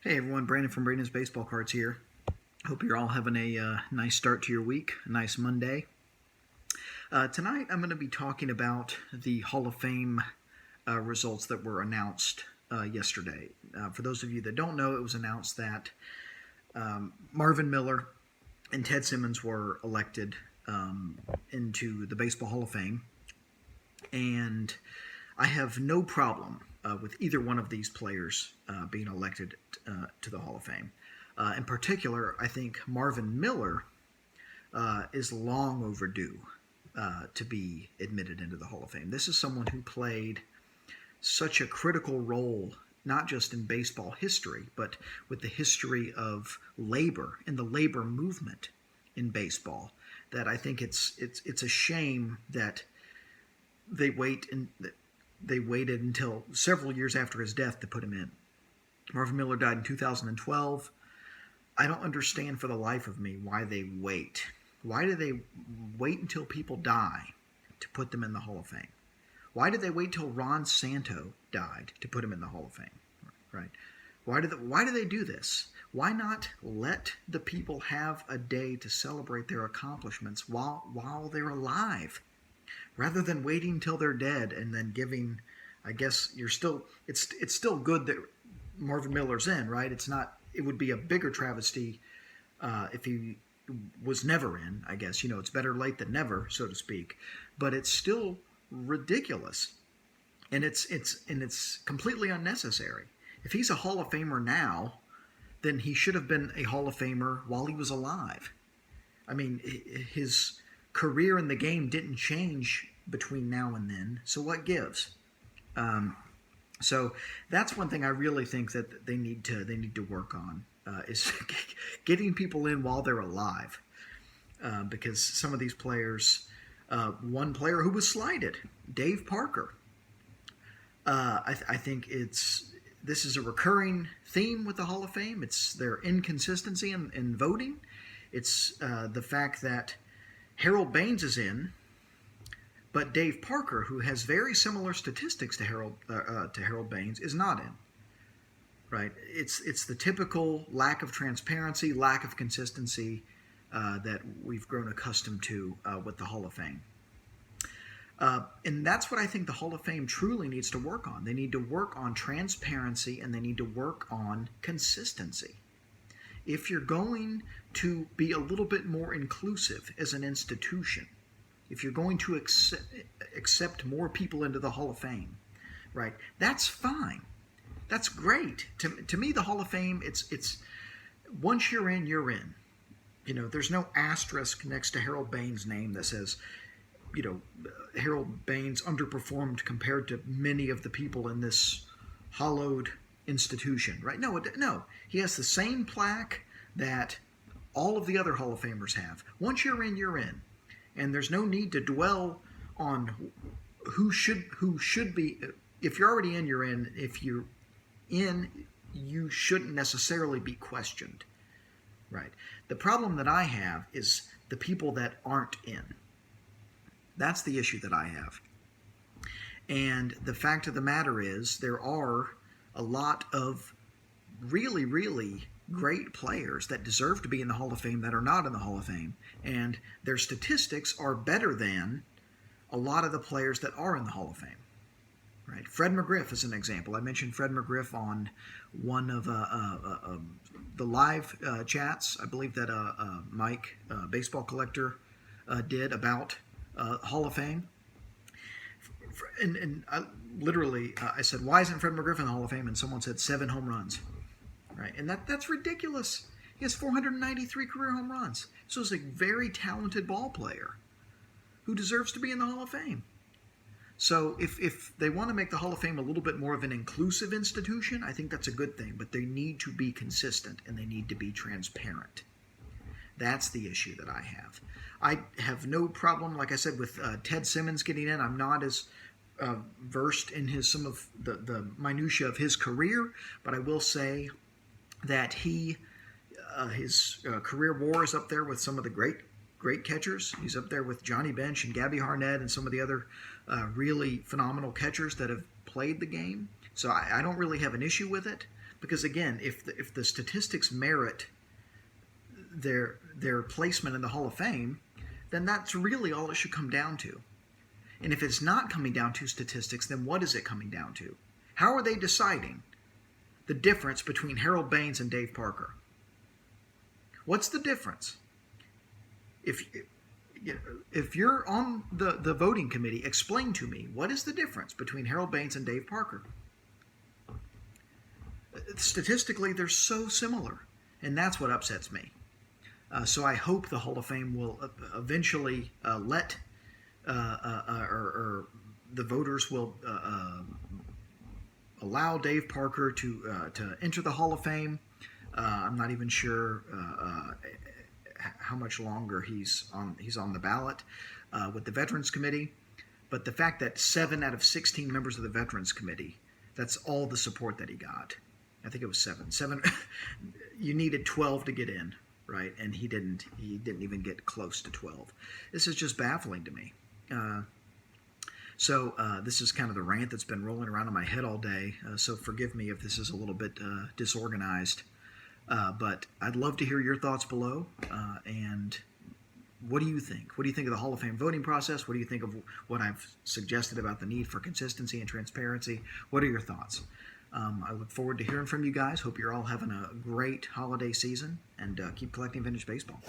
Hey everyone, Brandon from Brandon's Baseball Cards here. Hope you're all having a nice start to your week, a nice Monday. Tonight I'm going to be talking about the Hall of Fame results that were announced yesterday. For those of you that don't know, it was announced that Marvin Miller and Ted Simmons were elected into the Baseball Hall of Fame. And I have no problem with either one of these players being elected to the Hall of Fame. In particular, I think Marvin Miller is long overdue to be admitted into the Hall of Fame. This is someone who played such a critical role, not just in baseball history, but with the history of labor and the labor movement in baseball, that I think it's a shame that they waited until several years after his death to put him in. Marvin Miller died in 2012. I don't understand for the life of me why they wait. Why do they wait until people die to put them in the Hall of Fame? Why did they wait till Ron Santo died to put him in the Hall of Fame? Right? Why do they do this? Why not let the people have a day to celebrate their accomplishments while they're alive, rather than waiting until they're dead and then giving? I guess it's still good that Marvin Miller's in, right? It would be a bigger travesty if he was never in. I guess it's better late than never, so to speak. But it's still ridiculous, and it's completely unnecessary. If he's a Hall of Famer now, then he should have been a Hall of Famer while he was alive. I mean, his career in the game didn't change between now and then, so what gives? So that's one thing I really think that they need to work on, is getting people in while they're alive, because some of these players, one player who was slighted, Dave Parker, I think this is a recurring theme with the Hall of Fame. It's their inconsistency in voting. It's the fact that Harold Baines is in, but Dave Parker, who has very similar statistics to Harold Baines, is not in. Right? It's the typical lack of transparency, lack of consistency that we've grown accustomed to with the Hall of Fame. And that's what I think the Hall of Fame truly needs to work on. They need to work on transparency, and they need to work on consistency. If you're going to be a little bit more inclusive as an institution, if you're going to accept more people into the Hall of Fame, right, that's fine. That's great. To me, the Hall of Fame, it's once you're in, you're in. There's no asterisk next to Harold Baines' name that says, Harold Baines underperformed compared to many of the people in this hallowed institution, right? No, he has the same plaque that all of the other Hall of Famers have. Once you're in, you're in. And there's no need to dwell on who should be. If you're already in, you're in. If you're in, you shouldn't necessarily be questioned, right? The problem that I have is the people that aren't in. That's the issue that I have. And the fact of the matter is, there are a lot of really, really great players that deserve to be in the Hall of Fame that are not in the Hall of Fame, and their statistics are better than a lot of the players that are in the Hall of Fame. Right? Fred McGriff is an example. I mentioned Fred McGriff on one of the live chats, I believe that Mike, Baseball Collector, did about Hall of Fame. And I literally, I said, why isn't Fred McGriff in the Hall of Fame? And someone said 7 home runs. Right? And that's ridiculous. He has 493 career home runs. So he's a very talented ball player who deserves to be in the Hall of Fame. So if they want to make the Hall of Fame a little bit more of an inclusive institution, I think that's a good thing. But they need to be consistent, and they need to be transparent. That's the issue that I have. I have no problem, like I said, with Ted Simmons getting in. I'm not as versed in some of the minutia of his career, but I will say that his career WAR is up there with some of the great catchers. He's up there with Johnny Bench and Gabby Harnett and some of the other really phenomenal catchers that have played the game. So I don't really have an issue with it because, again, if the statistics merit their placement in the Hall of Fame, then that's really all it should come down to. And if it's not coming down to statistics, then what is it coming down to? How are they deciding the difference between Harold Baines and Dave Parker? What's the difference? If you're on the voting committee, explain to me, what is the difference between Harold Baines and Dave Parker? Statistically, they're so similar, and that's what upsets me. So I hope the Hall of Fame will eventually let or the voters will allow Dave Parker to enter the Hall of Fame. I'm not even sure how much longer he's on the ballot with the Veterans Committee, but the fact that 7 out of 16 members of the Veterans Committee, that's all the support that he got. I think it was 7. You needed 12 to get in, right? And he didn't even get close to 12. This is just baffling to me. So this is kind of the rant that's been rolling around in my head all day. So forgive me if this is a little bit disorganized. But I'd love to hear your thoughts below. And what do you think? What do you think of the Hall of Fame voting process? What do you think of what I've suggested about the need for consistency and transparency? What are your thoughts? I look forward to hearing from you guys. Hope you're all having a great holiday season, and keep collecting vintage baseball.